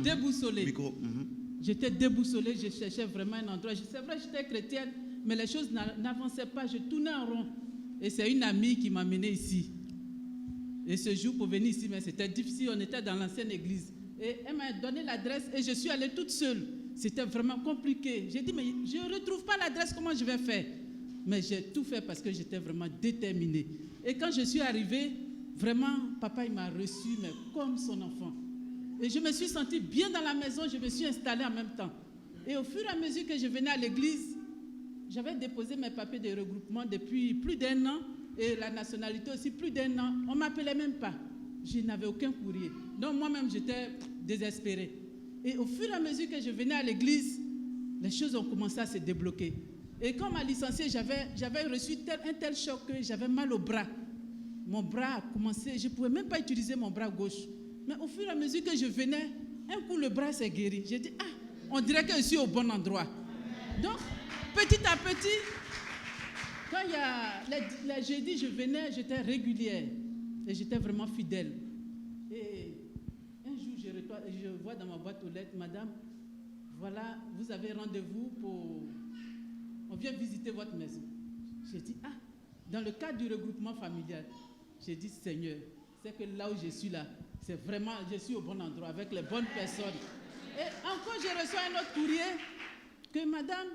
déboussolée. J'étais déboussolée, je cherchais vraiment un endroit. C'est vrai, j'étais chrétienne, mais les choses n'avançaient pas, je tournais en rond. Et c'est une amie qui m'a menée ici. Et ce jour, pour venir ici, mais c'était difficile, on était dans l'ancienne église. Et elle m'a donné l'adresse et je suis allée toute seule. C'était vraiment compliqué. J'ai dit, mais je ne retrouve pas l'adresse, comment je vais faire? Mais j'ai tout fait parce que j'étais vraiment déterminée. Et quand je suis arrivée, vraiment, papa, il m'a reçu, mais comme son enfant. Et je me suis sentie bien dans la maison, je me suis installée en même temps. Et au fur et à mesure que je venais à l'église, j'avais déposé mes papiers de regroupement depuis plus d'1 an, et la nationalité aussi plus d'1 an. On ne m'appelait même pas. Je n'avais aucun courrier. Donc moi-même, j'étais désespérée. Et au fur et à mesure que je venais à l'église, les choses ont commencé à se débloquer. Et quand on m'a licenciée, j'avais reçu un tel choc que j'avais mal au bras. Mon bras a commencé, je ne pouvais même pas utiliser mon bras gauche. Mais au fur et à mesure que je venais, un coup le bras s'est guéri. J'ai dit, on dirait que je suis au bon endroit. Donc, petit à petit, quand il y a les jeudis, je venais, j'étais régulière. Et j'étais vraiment fidèle. Et un jour, je vois dans ma boîte aux lettres, madame, voilà, vous avez rendez-vous pour... On vient visiter votre maison. J'ai dit, dans le cadre du regroupement familial, j'ai dit, Seigneur, c'est que là où je suis là, c'est vraiment, je suis au bon endroit, avec les bonnes personnes. Et encore, je reçois un autre courrier que, madame,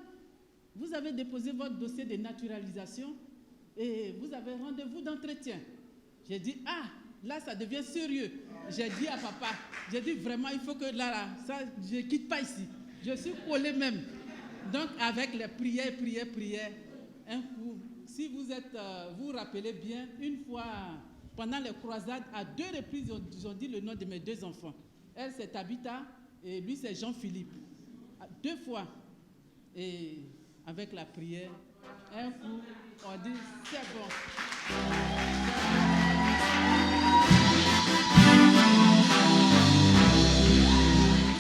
vous avez déposé votre dossier de naturalisation et vous avez rendez-vous d'entretien. J'ai dit, là, ça devient sérieux. J'ai dit à papa, j'ai dit vraiment, il faut que là, ça, je ne quitte pas ici. Je suis collée même. Donc, avec les prières, un coup, si vous vous rappelez bien, une fois, pendant les croisades, à 2 reprises, ils ont dit le nom de mes 2 enfants. Elle, c'est Tabitha, et lui, c'est Jean-Philippe. 2 fois. Et avec la prière, un coup, on dit, c'est bon.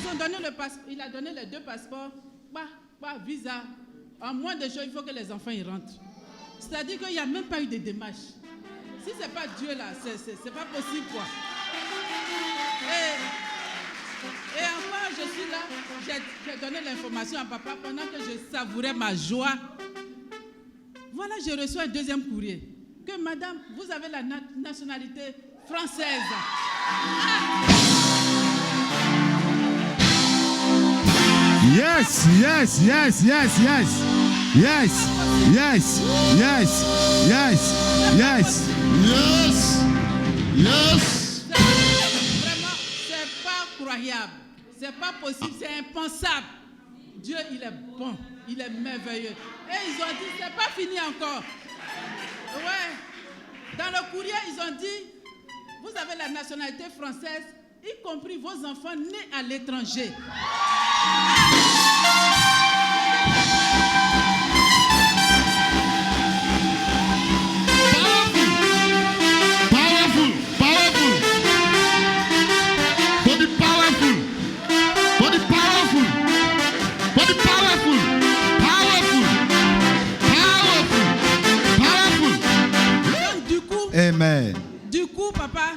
Ils ont donné il a donné les 2 passeports, pas visa. En moins de jours, il faut que les enfants y rentrent. C'est-à-dire qu'il n'y a même pas eu de démarche. Si ce n'est pas Dieu là, c'est pas possible quoi. Et encore, je suis là, j'ai donné l'information à papa pendant que je savourais ma joie. Voilà, je reçois un 2e courrier. Que madame, vous avez la nationalité française. Yes, yes, yes, yes, yes. Yes, yes, yes, yes, yes. Yes, yes. Vraiment, c'est pas croyable. C'est pas possible, c'est impensable. Dieu, il est bon, il est merveilleux. Et ils ont dit, c'est pas fini encore. Ouais. Dans le courrier, ils ont dit, vous avez la nationalité française, y compris vos enfants nés à l'étranger. Amen. Du coup, papa,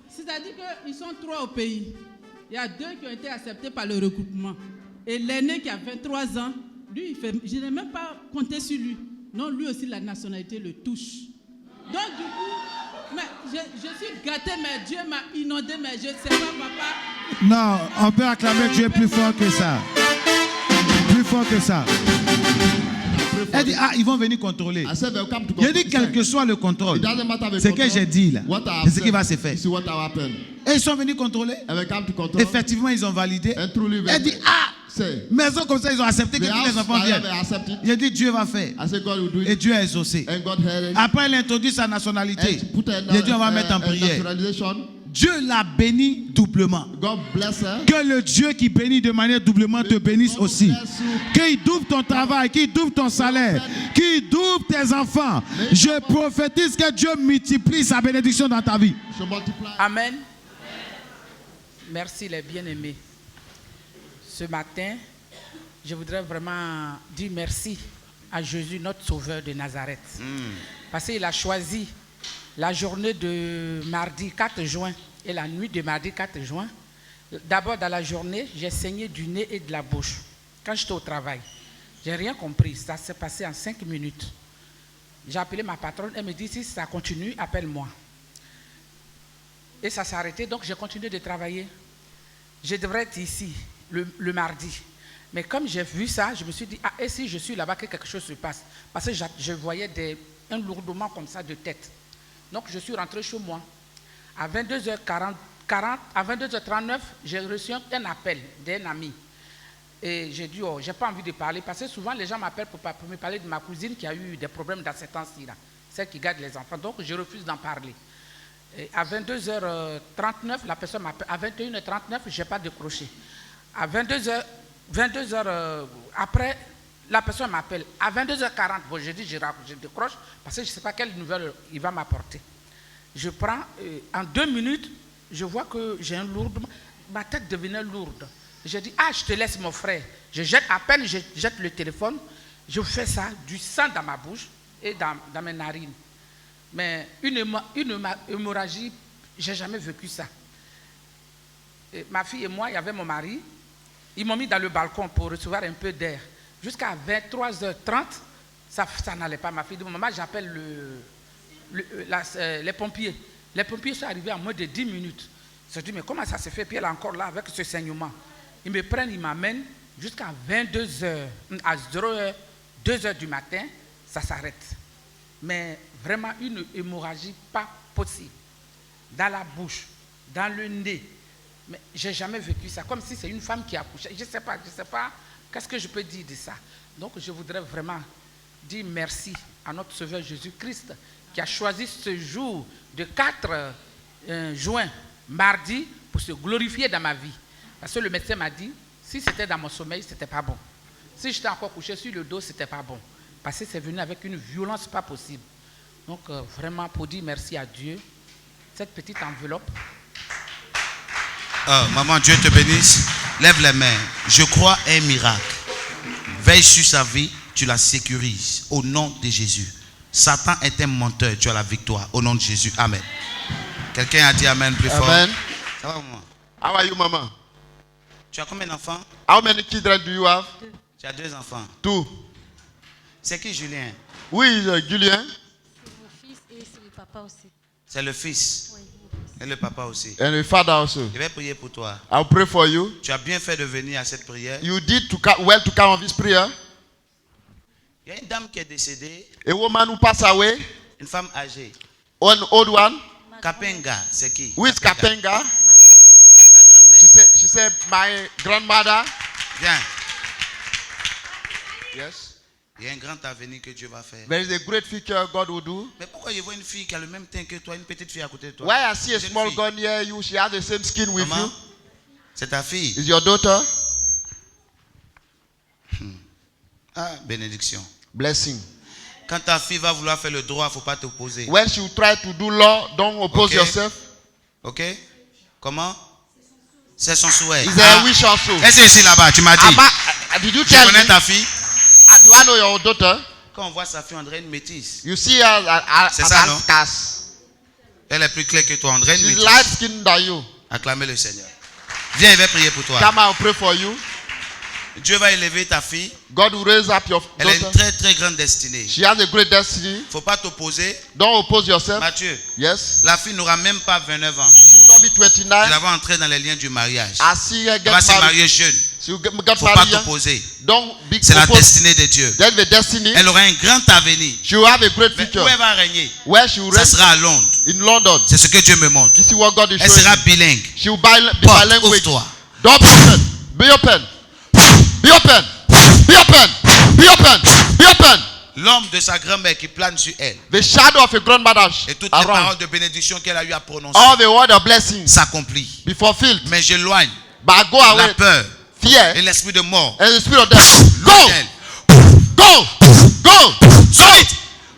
c'est-à-dire qu'ils sont 3 au pays. Il y a 2 qui ont été acceptés par le regroupement. Et l'aîné qui a 23 ans, lui, je n'ai même pas compté sur lui. Non, lui aussi, la nationalité le touche. Donc, du coup, mais je suis gâté, mais Dieu m'a inondé, mais je ne sais pas, papa. Non, on peut acclamer Dieu plus fort que ça. Plus fort que ça. Elle dit, ils vont venir contrôler. Je dis, quel que soit le contrôle, ce que j'ai dit là, c'est ce qui va se faire. Et ils sont venus contrôler. Effectivement, ils ont validé. Elle dit, maison comme ça, ils ont accepté que tous les enfants viennent. J'ai dit, Dieu va faire. Et Dieu a exaucé. Après, il introduit sa nationalité. J'ai dit, on va mettre en prière. Dieu l'a béni doublement. Que le Dieu qui bénit de manière doublement te bénisse aussi. Qu'il double ton travail, qu'il double ton salaire, qu'il double tes enfants. Je prophétise que Dieu multiplie sa bénédiction dans ta vie. Amen. Merci les bien-aimés. Ce matin, je voudrais vraiment dire merci à Jésus, notre sauveur de Nazareth. Parce qu'il a choisi la journée de mardi 4 juin et la nuit de mardi 4 juin, D'abord, dans la journée, j'ai saigné du nez et de la bouche. Quand j'étais au travail, j'ai rien compris. Ça s'est passé en 5 minutes. J'ai appelé ma patronne. Elle me dit, si ça continue, appelle-moi. Et ça s'est arrêté, donc j'ai continué de travailler. Je devrais être ici le mardi. Mais comme j'ai vu ça, je me suis dit, et si je suis là-bas, que quelque chose se passe. Parce que je voyais un lourdement comme ça de tête. Donc je suis rentré chez moi. À 22h40, à 22h39, j'ai reçu un appel d'un ami. Et j'ai dit, je n'ai pas envie de parler, parce que souvent les gens m'appellent pour me parler de ma cousine qui a eu des problèmes dans ces temps-ci, celle qui garde les enfants. Donc je refuse d'en parler. Et à 22h39, la personne m'appelle. À 21h39, je n'ai pas décroché. À 22h après, la personne m'appelle. À 22h40, bon, je dis, je décroche, parce que je ne sais pas quelle nouvelle il va m'apporter. Je prends, en 2 minutes, je vois que j'ai un lourdement. Ma tête devenait lourde. Je dis, je te laisse mon frère. Je jette le téléphone. Je fais ça, du sang dans ma bouche et dans mes narines. Mais une hémorragie, je n'ai jamais vécu ça. Et ma fille et moi, il y avait mon mari. Ils m'ont mis dans le balcon pour recevoir un peu d'air. Jusqu'à 23h30, ça n'allait pas. Ma fille dit, maman, j'appelle les pompiers. Les pompiers sont arrivés en moins de 10 minutes. Je dis, mais comment ça se fait? Puis elle est encore là avec ce saignement. Ils me prennent, ils m'amènent jusqu'à 22h. À 2h du matin, ça s'arrête. Mais vraiment une hémorragie pas possible. Dans la bouche, dans le nez. Mais je n'ai jamais vécu ça. Comme si c'est une femme qui a accouché. Je ne sais pas. Qu'est-ce que je peux dire de ça? Donc je voudrais vraiment dire merci à notre Sauveur Jésus-Christ qui a choisi ce jour de 4 juin, mardi, pour se glorifier dans ma vie. Parce que le médecin m'a dit, si c'était dans mon sommeil, ce n'était pas bon. Si j'étais encore couché sur le dos, ce n'était pas bon. Parce que c'est venu avec une violence pas possible. Donc vraiment pour dire merci à Dieu, cette petite enveloppe. Maman, Dieu te bénisse. Lève les mains. Je crois à un miracle. Veille sur sa vie, tu la sécurises. Au nom de Jésus. Satan est un menteur, tu as la victoire. Au nom de Jésus. Amen. Quelqu'un a dit Amen plus fort. Amen. Ça va, maman? How are you, Mama? Tu as combien d'enfants? How many children do you have? Tu as 2 enfants. 2. C'est qui Julien? Oui, Julien. C'est mon fils et c'est le papa aussi. C'est le fils. Oui, mon fils. Et le papa aussi. And the father also. Je vais prier pour toi. I'll pray for you. Tu as bien fait de venir à cette prière. You did well to come on this prayer. Il y a une dame qui est décédée. A woman who passed away. Une femme âgée. An old one. Kapenga, c'est qui? Who is Kapenga? Ta grand-mère. She said, my grandmother. Viens. Yes. Il y a un grand avenir que Dieu va faire. There is a great future God will do. Mais pourquoi je vois une fille qui a le même teint que toi, une petite fille à côté de toi? Why I see a C'est une small fille. girl near you, she has the same skin with Maman, you. c'est ta fille. Is your daughter? Ah, bénédiction. Blessing. Quand ta fille va vouloir faire le droit, il ne faut pas t'opposer. When she will try to do law, don't oppose Okay. yourself. Ok? Comment? C'est son souhait. Is there a wish also? Elle est ici là-bas, tu m'as dit. Did you Tu tell connais me? ta fille? Do I know your daughter? Quand on voit sa fille, on dirait une métisse. You see her C'est ça, non? as Elle est plus claire que toi, on dirait une she's métisse. light skinned than you. Acclamez le Seigneur. Viens, il va prier pour toi. Come, I'll pray for you. Dieu va élever ta fille. God will raise up your Elle a une daughter. très très grande destinée. She has a great destiny. Il ne faut pas t'opposer. Don't oppose yourself. Mathieu, Yes. la fille n'aura même pas 29 ans. She will not be Tu 29. la vois entrer dans les liens du mariage. I see her Elle va get se married. marier jeune. She will get Il ne faut pas married young. t'opposer. Don't be C'est la opposed. destinée de Dieu. That's the destiny. Elle aura un grand avenir. She will have a great Mais future. où elle va régner? Where she will Ça reign? sera à Londres. In London. C'est ce que Dieu me montre. This is what God is Elle showing sera you. bilingue. She will be Porte, bilingual. ouvre-toi. Don't be open. Be open. Be open. Be open. Be open. Be open. L'homme de sa grand-mère qui plane sur elle. The shadow of a grandmother Et toutes les around. paroles de bénédiction qu'elle a eu à prononcer All the word of blessings s'accomplissent. be fulfilled. Mais j'éloigne But go la away. peur Fear et l'esprit de mort. and the spirit of death. Go. d'elle. Go. Go. Solide.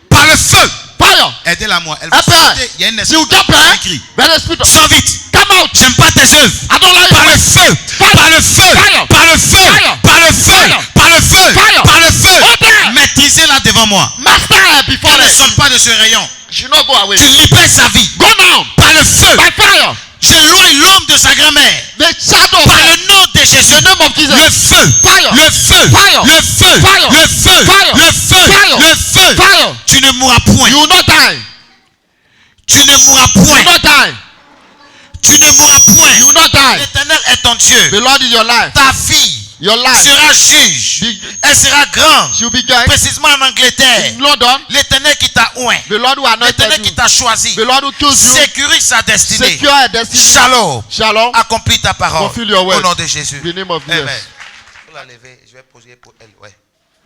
Par le feu. Fire. Aidez-la moi. Elle va Up sauter. Il y a une She will esprit get there. qui crie. Then the spirit of Sors vite. come out. J'aime pas tes œuvres. I don't like Par le it. feu. Par le feu. Fire. Par le feu. Fire. Par le feu. Fire. Par le feu. Fire. Par le feu. Open. Maîtrisez-la devant moi. Master her before Elle ne them. sort pas de ce rayon. She should not go away. Tu libères sa vie. Go now. Par le feu. By fire. J'éloigne l'homme de sa grand-mère. Par le nom de Jésus. Le feu. Fire. Le feu. Fire. Le feu. Fire. Le feu. Fire. Le feu. Fire. Le feu. Fire. Tu ne mourras point. You will not die. Tu ne mourras You will point. not die. Tu ne mourras point. You will not die. L'Éternel est ton Dieu. The Lord is your life. Ta fille Your life. sera juge. Elle sera grande. She will be great. Précisément en Angleterre. In London, L'Éternel qui t'a oint. the Lord who anointed L'Éternel qui you. t'a choisi. The Lord who chose you. Sécurise sa destinée. Secure your destiny. Shalom. Shalom. Accomplis ta parole. Fulfill your word. Au nom de Jésus. In the name of Jesus. Amen. Faut la lever. Je vais poser pour elle. Ouais.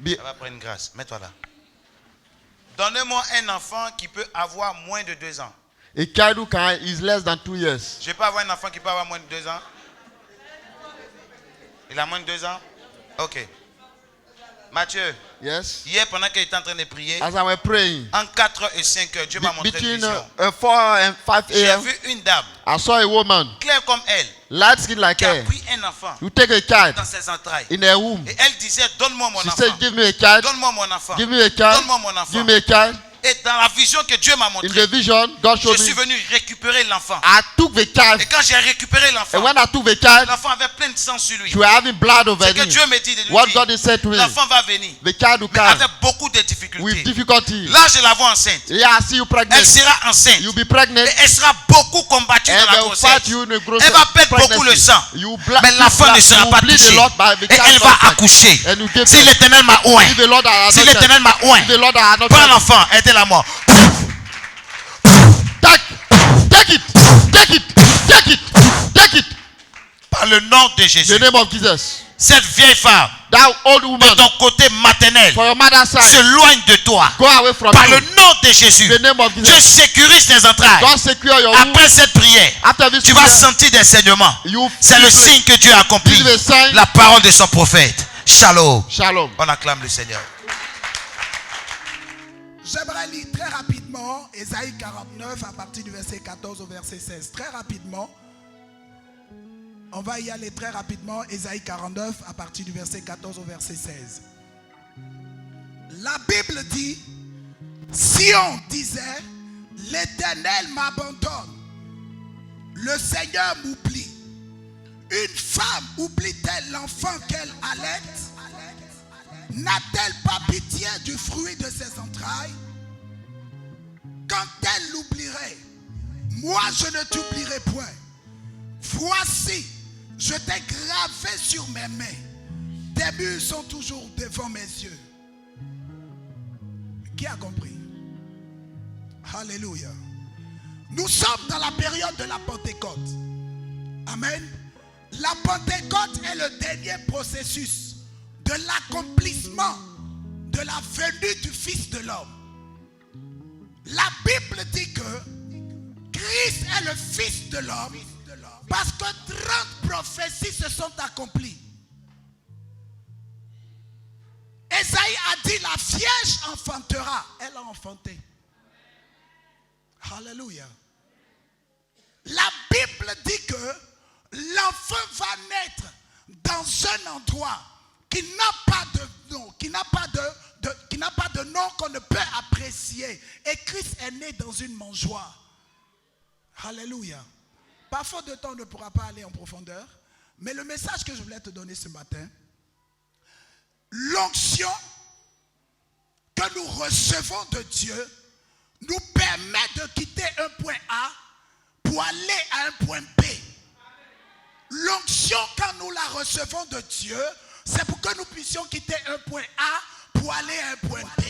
Be- Elle va prendre grâce. Mets-toi là. Donnez-moi un enfant qui peut avoir moins de 2 ans. A child who is less than 2 years. Je peux avoir un enfant qui peut avoir moins de 2 ans. Il a moins de 2 ans? Ok. Mathieu, Yes. hier pendant qu'il était en train de prier, As I was praying, en 4h et 5h, Dieu m'a montré une between vision. 4 and 5 J'ai a.m., vu une dame, I saw a woman, claire comme elle, light skin like qui a her. pris un enfant You take a child dans ses entrailles. in a womb. Et elle disait, donne-moi mon She enfant. said, give me a child. Donne-moi mon enfant. Give me a child. Donne-moi mon enfant. Give me a child. Et dans la vision que Dieu m'a In montrée, the vision, God je showed suis me. venu récupérer l'enfant. I took the child. Et quand j'ai récupéré l'enfant, And when I took the child, l'enfant avait plein de sang sur lui. she was having blood over Ce que him. Dieu me dit de lui What dire, God has said to me, l'enfant va venir, the child will mais come avec beaucoup de with difficultés. difficulty. Là, je la vois enceinte. Yeah, I see you Elle pregnant. sera enceinte. You'll be pregnant. Et elle sera beaucoup combattue And dans la they'll grossesse. fight you in the gross Elle va perdre beaucoup le pregnancy. sang. You Mais l'enfant ne sera pas bleed touché. a lot by the Et child elle va contact. accoucher. And you give Si l'Éternel m'a oint, If the Lord has si anointed, l'Éternel m'a oint, if the Lord has anointed, prends l'enfant, aidez-la moi. take it, take it, take it, take it. Par le nom de In Jésus. the name of Jesus. Cette vieille femme, That old de woman, ton côté maternel, for your mother's side, s'éloigne de toi. go away from Par you. le nom de Jésus, In the name of Dieu Jesus. sécurise tes entrailles. God secure your womb. Après cette prière, After this tu vas prayer, sentir des saignements. you C'est le feel signe que Dieu a accompli. This is the sign. La parole de son prophète. Shalom. Shalom. On acclame le Seigneur. J'aimerais lire très rapidement Ésaïe 49 à partir du verset 14 au verset 16. Très rapidement. On va y aller très rapidement. Ésaïe 49 à partir du verset 14 au verset 16. La Bible dit, Sion disait, l'Éternel m'abandonne. Le Seigneur m'oublie. Une femme oublie-t-elle l'enfant qu'elle allaite? N'a-t-elle pas pitié du fruit de ses entrailles? Quand elle l'oublierait, moi je ne t'oublierai point. Voici, je t'ai gravé sur mes mains. Tes murs sont toujours devant mes yeux. Qui a compris? Alléluia. Nous sommes dans la période de la Pentecôte. Amen. La Pentecôte est le dernier processus de l'accomplissement de la venue du Fils de l'homme. La Bible dit que Christ est le Fils de l'homme parce que 30 prophéties se sont accomplies. Ésaïe a dit, la Vierge enfantera. Elle a enfanté. Alléluia. La Bible dit que l'enfant va naître dans un endroit qui n'a pas de nom, qui n'a pas de nom qu'on ne peut apprécier. Et Christ est né dans une mangeoire. Alléluia. Par faute de temps, on ne pourra pas aller en profondeur. Mais le message que je voulais te donner ce matin, l'onction que nous recevons de Dieu nous permet de quitter un point A pour aller à un point B. L'onction, quand nous la recevons de Dieu, c'est pour que nous puissions quitter un point A pour aller à un point B.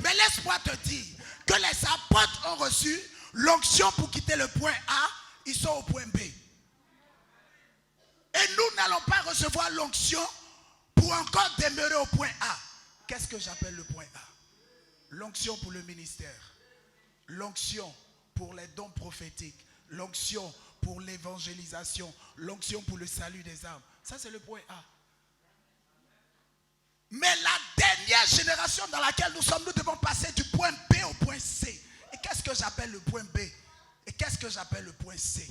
Mais laisse-moi te dire que les apôtres ont reçu l'onction pour quitter le point A, ils sont au point B. Et nous n'allons pas recevoir l'onction pour encore demeurer au point A. Qu'est-ce que j'appelle le point A? L'onction pour le ministère, l'onction pour les dons prophétiques, l'onction pour l'évangélisation, l'onction pour le salut des âmes. Ça, c'est le point A. Mais la dernière génération dans laquelle nous sommes, nous devons passer du point B au point C. Et qu'est-ce que j'appelle le point B? Et qu'est-ce que j'appelle le point C?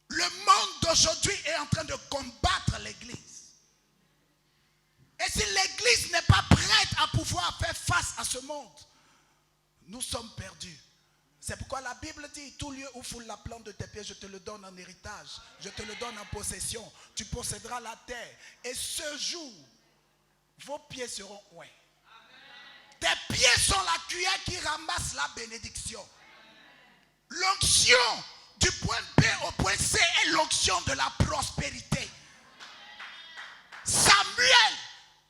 Le monde d'aujourd'hui est en train de combattre l'Église. Et si l'Église n'est pas prête à pouvoir faire face à ce monde, nous sommes perdus. C'est pourquoi la Bible dit, tout lieu où foule la plante de tes pieds, je te le donne en héritage. Je te le donne en possession. Tu posséderas la terre. Et ce jour, vos pieds seront ouins. Tes pieds sont la cuillère qui ramasse la bénédiction. L'onction du point B au point C est l'onction de la prospérité. Samuel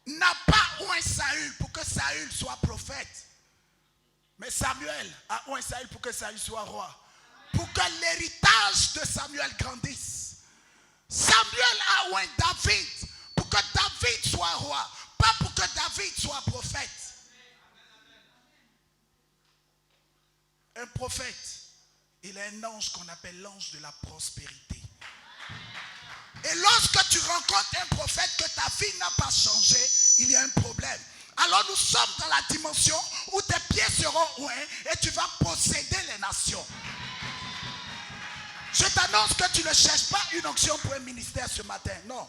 n'a pas oint Saül pour que Saül soit prophète. Mais Samuel a oint Saül pour que Saül soit roi. Pour que l'héritage de Samuel grandisse. Samuel a oint David pour que David soit roi. Pas pour que David soit prophète. Un prophète, il est un ange qu'on appelle l'ange de la prospérité. Et lorsque tu rencontres un prophète que ta vie n'a pas changé, il y a un problème. Alors nous sommes dans la dimension où tes pieds seront ouins et tu vas posséder les nations. Je t'annonce que tu ne cherches pas une onction pour un ministère ce matin. Non.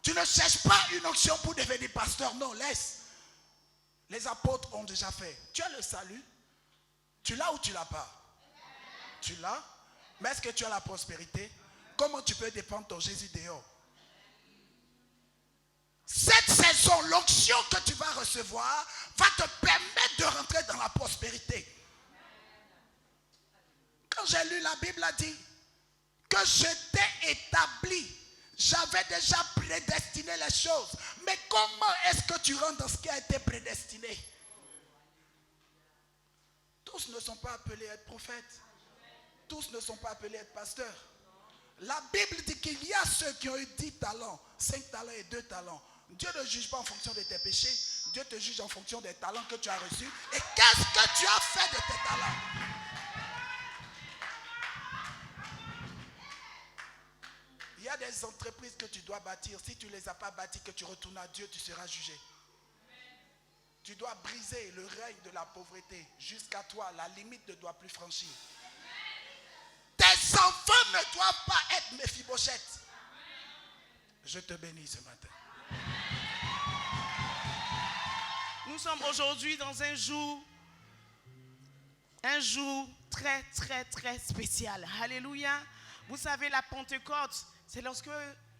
Tu ne cherches pas une onction pour devenir pasteur. Non, laisse. Les apôtres ont déjà fait. Tu as le salut. Tu l'as ou tu l'as pas? Tu l'as. Mais est-ce que tu as la prospérité? Comment tu peux dépendre ton Jésus dehors? Cette saison, l'onction que tu vas recevoir va te permettre de rentrer dans la prospérité. Quand j'ai lu la Bible, a dit que je t'ai établi. J'avais déjà prédestiné les choses. Mais comment est-ce que tu rentres dans ce qui a été prédestiné? Tous ne sont pas appelés à être prophètes. Tous ne sont pas appelés à être pasteurs. La Bible dit qu'il y a ceux qui ont eu 10 talents, 5 talents et 2 talents. Dieu ne juge pas en fonction de tes péchés. Dieu te juge en fonction des talents que tu as reçus. Et qu'est-ce que tu as fait de tes talents? Il y a des entreprises que tu dois bâtir. Si tu ne les as pas bâties, que tu retournes à Dieu, tu seras jugé. Tu dois briser le règne de la pauvreté. Jusqu'à toi, la limite ne doit plus franchir. Tes enfants ne doivent pas être Méphibosheth. Je te bénis ce matin. Nous sommes aujourd'hui dans un jour très, très, très spécial. Alléluia. Vous savez, la Pentecôte, c'est lorsque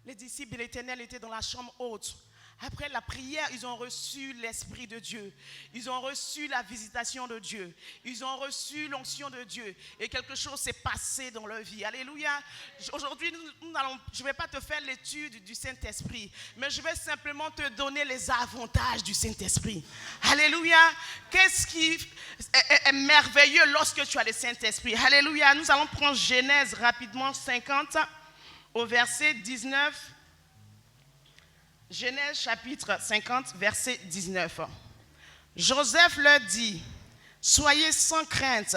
les disciples de l'Éternel étaient dans la chambre haute. Après la prière, ils ont reçu l'Esprit de Dieu. Ils ont reçu la visitation de Dieu. Ils ont reçu l'onction de Dieu. Et quelque chose s'est passé dans leur vie. Alléluia. Aujourd'hui, je ne vais pas te faire l'étude du Saint-Esprit, mais je vais simplement te donner les avantages du Saint-Esprit. Alléluia. Qu'est-ce qui est merveilleux lorsque tu as le Saint-Esprit? Alléluia. Nous allons prendre Genèse rapidement 50 au verset 19. Genèse chapitre 50, verset 19. Joseph leur dit, soyez sans crainte,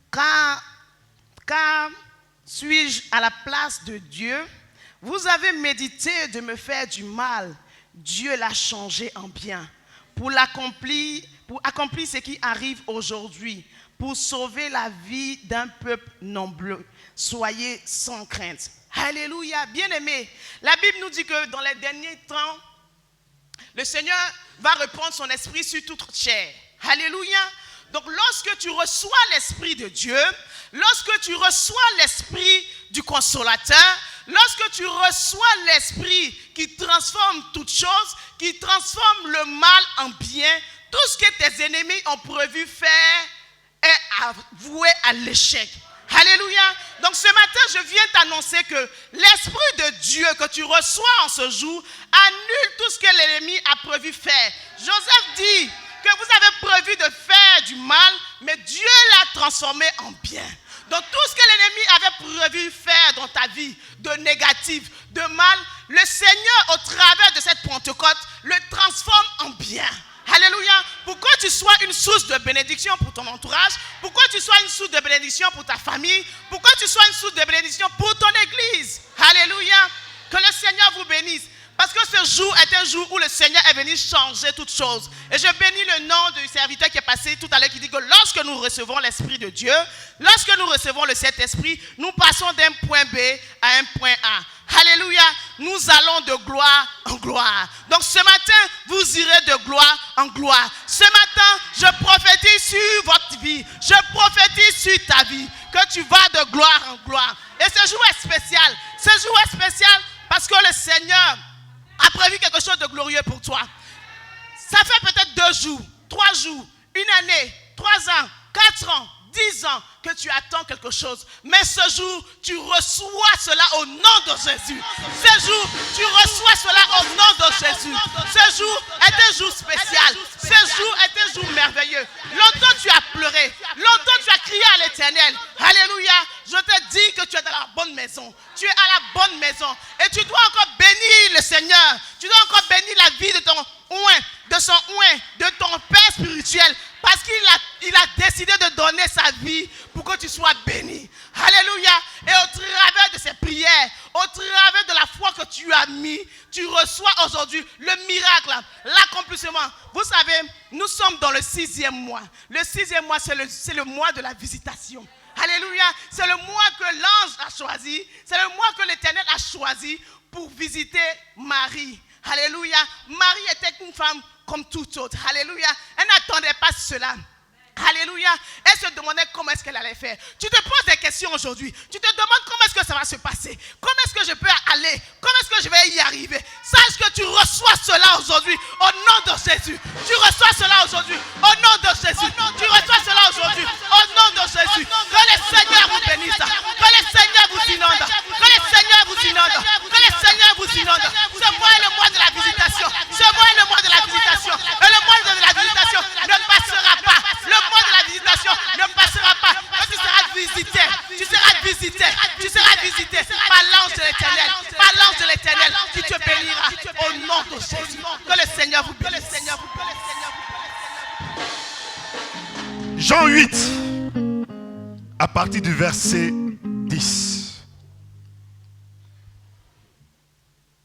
car suis-je à la place de Dieu? Vous avez médité de me faire du mal. Dieu l'a changé en bien pour accomplir ce qui arrive aujourd'hui, pour sauver la vie d'un peuple nombreux. Soyez sans crainte. Alléluia, bien-aimés. La Bible nous dit que dans les derniers temps, le Seigneur va répandre son esprit sur toute chair. Alléluia. Donc lorsque tu reçois l'Esprit de Dieu, lorsque tu reçois l'Esprit du Consolateur, lorsque tu reçois l'Esprit qui transforme toutes choses, qui transforme le mal en bien, tout ce que tes ennemis ont prévu faire est voué à l'échec. Alléluia. Donc ce matin, je viens t'annoncer que l'Esprit de Dieu que tu reçois en ce jour annule tout ce que l'ennemi a prévu faire. Joseph dit que vous avez prévu de faire du mal, mais Dieu l'a transformé en bien. Donc tout ce que l'ennemi avait prévu faire dans ta vie, de négatif, de mal, le Seigneur au travers de cette Pentecôte le transforme en bien. Alléluia. Pourquoi tu sois une source de bénédiction pour ton entourage? Pourquoi tu sois une source de bénédiction pour ta famille? Pourquoi tu sois une source de bénédiction pour ton église? Alléluia. Que le Seigneur vous bénisse. Parce que ce jour est un jour où le Seigneur est venu changer toutes choses. Et je bénis le nom du serviteur qui est passé tout à l'heure qui dit que lorsque nous recevons l'Esprit de Dieu, lorsque nous recevons le Saint-Esprit, nous passons d'un point B à un point A. Alléluia. Nous allons de gloire en gloire. Donc ce matin, vous irez de gloire en gloire. Ce matin, je prophétise sur votre vie. Je prophétise sur ta vie. Que tu vas de gloire en gloire. Et ce jour est spécial. Ce jour est spécial parce que le Seigneur a prévu quelque chose de glorieux pour toi. Ça fait peut-être 2 jours, 3 jours, 1 année, 3 ans, 4 ans, 10 ans que tu attends quelque chose. Mais ce jour, tu reçois cela au nom de Jésus. Ce jour, tu reçois cela au nom de Jésus. Ce jour est un jour spécial. Ce jour est un jour merveilleux. Longtemps tu as pleuré. Longtemps tu as crié à l'Éternel. Alléluia. Je te dis que tu es dans la bonne maison. Tu es à la bonne maison. Et tu dois encore bénir le Seigneur. Tu dois encore bénir la vie de ton oint, de son oint, de ton Père spirituel. Parce qu'il a décidé de donner sa vie pour que tu sois béni. Alléluia. Et au travers de ces prières, au travers de la foi que tu as mis, tu reçois aujourd'hui le miracle, l'accomplissement. Vous savez, nous sommes dans le 6e mois. Le 6e mois, c'est le mois de la visitation. Alléluia. C'est le mois que l'ange a choisi. C'est le mois que l'Éternel a choisi pour visiter Marie. Alléluia. Marie était une femme comme toute autre. Alléluia. Elle n'attendait pas cela. Alléluia. Elle se demandait comment est-ce qu'elle allait faire. Tu te poses des questions aujourd'hui. Tu te demandes comment est-ce que ça va se passer. Comment est-ce que je peux aller. Comment est-ce que je vais y arriver. Sache que tu reçois cela aujourd'hui au nom de Jésus. Tu reçois cela aujourd'hui au nom de Jésus. Tu reçois cela aujourd'hui au nom de Jésus. Que le Seigneur vous bénisse. Que le Seigneur vous inonde. Que le Seigneur vous inonde. Que le Seigneur vous inonde. Ce mois est le mois de la visitation. Ce mois est le mois de la visitation. Et le mois de la visitation ne passera pas. Le mois de la visitation ne passera pas. Tu seras visité. Tu seras visité. Tu seras visité par l'ange de l'Éternel. Par l'ange de l'Éternel qui te bénira au nom de Jésus. Que le Seigneur vous bénisse. Jean 8, à partir du verset 10.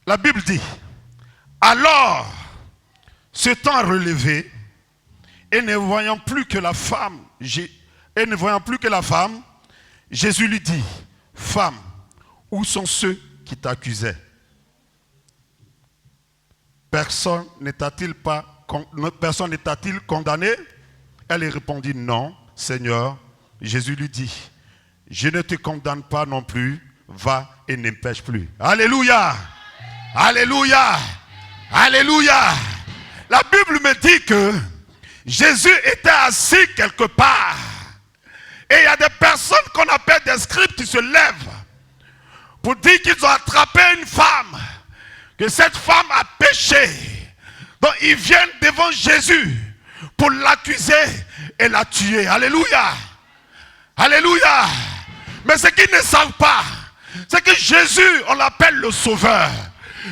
La Bible dit, alors, ce temps relevé, et ne voyant plus que la femme, Jésus lui dit, femme, où sont ceux qui t'accusaient? Personne ne t'a-t-il condamné? Elle répondit, non, Seigneur. Jésus lui dit, je ne te condamne pas non plus, va et ne pêche plus. Alléluia! Alléluia! Alléluia! La Bible me dit que Jésus était assis quelque part. Et il y a des personnes qu'on appelle des scribes qui se lèvent pour dire qu'ils ont attrapé une femme, que cette femme a péché. Donc ils viennent devant Jésus pour l'accuser et la tuer. Alléluia. Alléluia. Mais ce qu'ils ne savent pas, c'est que Jésus, on l'appelle le Sauveur.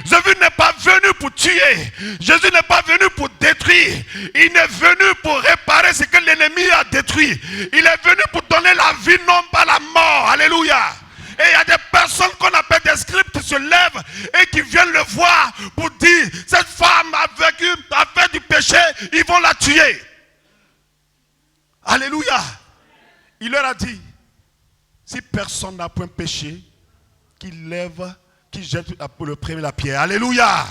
Jésus n'est pas venu pour tuer. Jésus n'est pas venu pour détruire. Il est venu pour réparer ce que l'ennemi a détruit. Il est venu pour donner la vie, non pas la mort. Alléluia. Et il y a des personnes qu'on appelle des scribes qui se lèvent et qui viennent le voir pour dire, cette femme a fait du péché, ils vont la tuer. Alléluia. Il leur a dit, si personne n'a point péché, qu'il lève, qu'il jette le premier la pierre. Alléluia.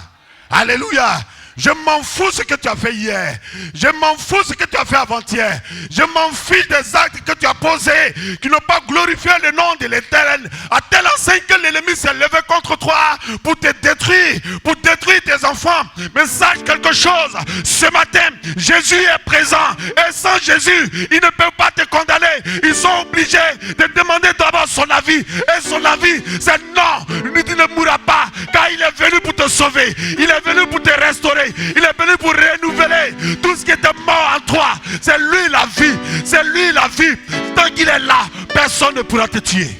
Alléluia. Je m'en fous ce que tu as fait hier. Je m'en fous ce que tu as fait avant-hier. Je m'en fiche des actes que tu as posés qui n'ont pas glorifié le nom de l'Éternel. À telle enseigne que l'ennemi s'est levé contre toi pour te détruire, pour détruire tes enfants. Mais sache quelque chose. Ce matin, Jésus est présent. Et sans Jésus, il ne peut pas te condamner. Ils sont obligés de demander d'abord son avis. Et son avis, c'est non. Tu ne mourras pas. Car il est venu pour te sauver. Il est venu pour te restaurer. Il est venu pour renouveler tout ce qui était mort en toi. C'est lui la vie. C'est lui la vie. Tant qu'il est là, personne ne pourra te tuer.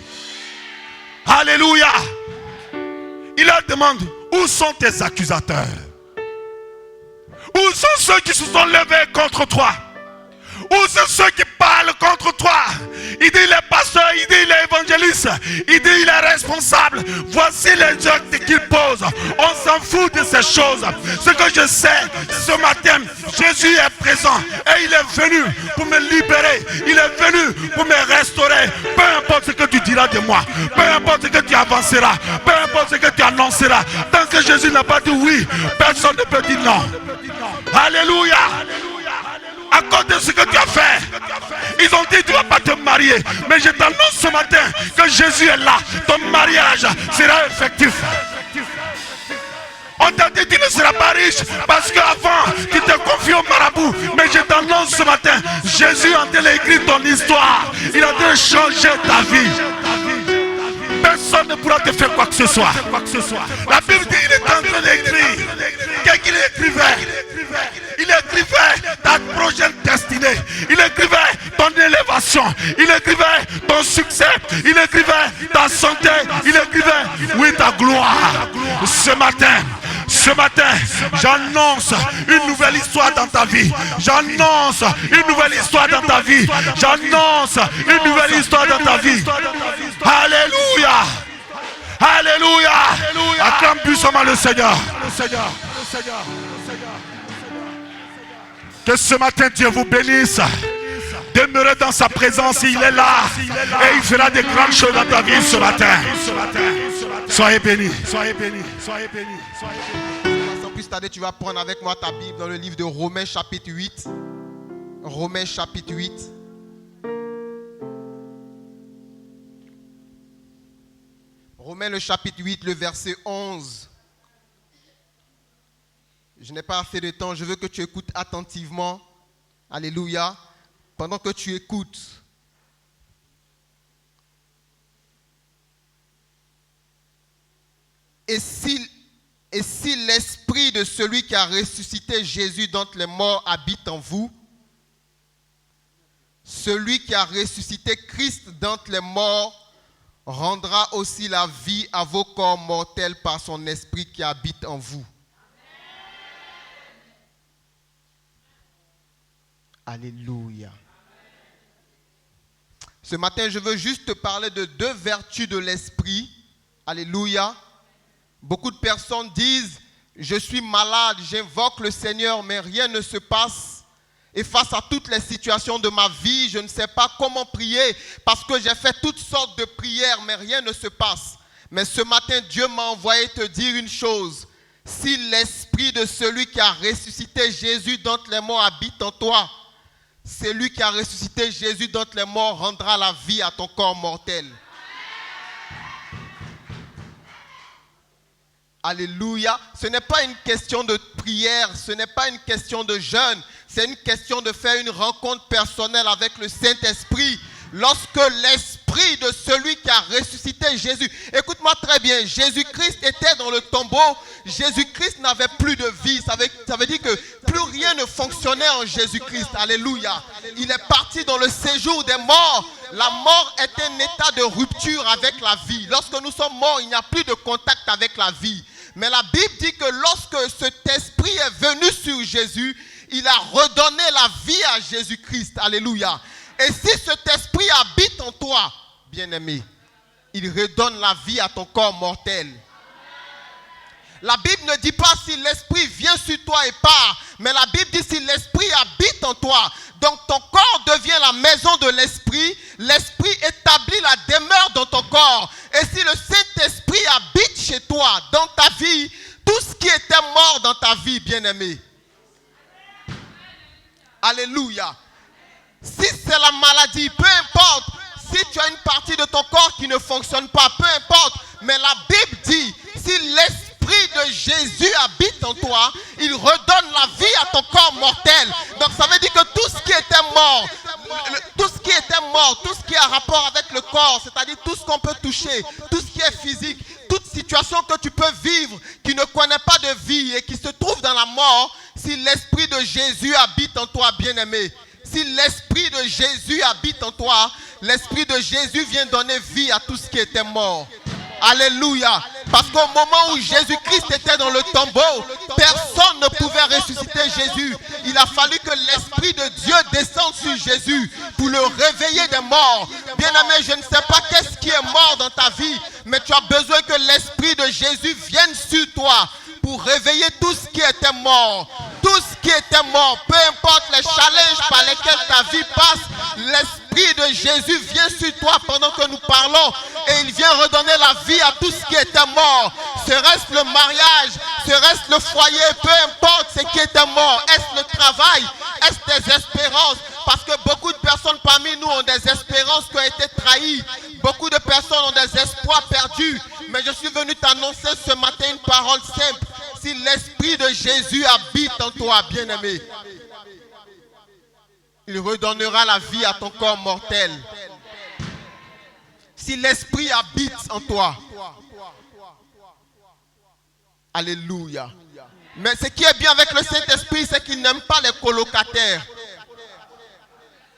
Alléluia. Il leur demande, où sont tes accusateurs? Où sont ceux qui se sont levés contre toi? Où sont ceux qui parlent contre toi? Il dit il est pasteur, il dit il est évangéliste, il dit il est responsable. Voici les actes qu'il pose. On s'en fout de ces choses. Ce que je sais, ce matin, Jésus est présent. Et il est venu pour me libérer. Il est venu pour me restaurer. Peu importe ce que tu diras de moi. Peu importe ce que tu avanceras. Peu importe ce que prononcera. Tant que Jésus n'a pas dit oui, personne ne peut dire non. Alléluia. À cause de ce que tu as fait, ils ont dit tu ne vas pas te marier. Mais je t'annonce ce matin que Jésus est là. Ton mariage sera effectif. On t'a dit tu ne seras pas riche parce qu'avant tu te confies au marabout. Mais je t'annonce ce matin, Jésus a écrit ton histoire. Il a dû changer ta vie. Personne ne pourra te faire quoi que ce soit. La Bible dit qu'il est en train d'écrire. Qu'est-ce qu'il écrivait? Il écrivait ta prochaine destinée. Il écrivait ton élévation. Il écrivait ton succès. Il écrivait ta santé. Il écrivait, oui, ta gloire. Ce matin, j'annonce une nouvelle histoire dans ta vie. J'annonce une nouvelle histoire dans ta vie. J'annonce une nouvelle histoire dans ta vie. Alléluia. Alléluia. Acclame puissamment le Seigneur. Que ce matin Dieu vous bénisse. Demeurez dans sa présence, il est là. Et il fera des grandes choses dans ta vie ce matin. Soyez bénis. Soyez bénis. Soyez bénis. Sans plus tarder, tu vas prendre avec moi ta Bible dans le livre de Romains chapitre 8. Romains chapitre 8. Romains le chapitre 8, le verset 11. Je n'ai pas assez de temps, je veux que tu écoutes attentivement. Alléluia. Pendant que tu écoutes, et si l'esprit de celui qui a ressuscité Jésus d'entre les morts habite en vous, celui qui a ressuscité Christ d'entre les morts rendra aussi la vie à vos corps mortels par son esprit qui habite en vous. Alléluia. Ce matin, je veux juste te parler de deux vertus de l'esprit. Alléluia. Beaucoup de personnes disent, je suis malade, j'invoque le Seigneur, mais rien ne se passe. Et face à toutes les situations de ma vie, je ne sais pas comment prier parce que j'ai fait toutes sortes de prières, mais rien ne se passe. Mais ce matin, Dieu m'a envoyé te dire une chose. Si l'esprit de celui qui a ressuscité Jésus d'entre les morts habite en toi, celui qui a ressuscité Jésus d'entre les morts rendra la vie à ton corps mortel. Alléluia. Ce n'est pas une question de prière, ce n'est pas une question de jeûne, c'est une question de faire une rencontre personnelle avec le Saint-Esprit. Lorsque l'esprit de celui qui a ressuscité Jésus, écoute-moi très bien, Jésus-Christ était dans le tombeau, Jésus-Christ n'avait plus de vie, ça veut dire que plus rien ne fonctionnait en Jésus-Christ, alléluia. Il est parti dans le séjour des morts, la mort est un état de rupture avec la vie. Lorsque nous sommes morts, il n'y a plus de contact avec la vie. Mais la Bible dit que lorsque cet esprit est venu sur Jésus, il a redonné la vie à Jésus-Christ, alléluia. Et si cet esprit habite en toi, bien-aimé, il redonne la vie à ton corps mortel. La Bible ne dit pas si l'esprit vient sur toi et part, mais la Bible dit si l'esprit habite en toi. Donc ton corps devient la maison de l'esprit, l'esprit établit la demeure dans ton corps. Et si le Saint-Esprit habite chez toi, dans ta vie, tout ce qui était mort dans ta vie, bien-aimé. Alléluia. Si c'est la maladie, peu importe. Si tu as une partie de ton corps qui ne fonctionne pas, peu importe. Mais la Bible dit, si l'esprit de Jésus habite en toi, il redonne la vie à ton corps mortel. Donc ça veut dire que tout ce qui était mort, tout ce qui a rapport avec le corps, c'est-à-dire tout ce qu'on peut toucher, tout ce qui est physique, toute situation que tu peux vivre, qui ne connaît pas de vie et qui se trouve dans la mort, si l'esprit de Jésus habite en toi, bien-aimé, si l'esprit de Jésus habite en toi, l'esprit de Jésus vient donner vie à tout ce qui était mort. Alléluia. Parce qu'au moment où Jésus-Christ était dans le tombeau, personne ne pouvait ressusciter Jésus. Il a fallu que l'Esprit de Dieu descende sur Jésus pour le réveiller des morts. Bien-aimé, je ne sais pas qu'est-ce qui est mort dans ta vie, mais tu as besoin que l'Esprit de Jésus vienne sur toi pour réveiller tout ce qui était mort. Tout ce qui était mort, peu importe les challenges par lesquels ta vie passe, l'Esprit de Jésus vient sur toi pendant que nous parlons et et il vient redonner la vie à tout ce qui était mort. Serait-ce le mariage, serait-ce le foyer, peu importe ce qui était mort. Est-ce le travail, est-ce des espérances? Parce que beaucoup de personnes parmi nous ont des espérances qui ont été trahies. Beaucoup de personnes ont des espoirs perdus. Mais je suis venu t'annoncer ce matin une parole simple. Si l'Esprit de Jésus habite en toi, bien-aimé, il redonnera la vie à ton corps mortel. Si l'Esprit habite en toi. Alléluia. Mais ce qui est bien avec le Saint-Esprit, c'est qu'il n'aime pas les colocataires.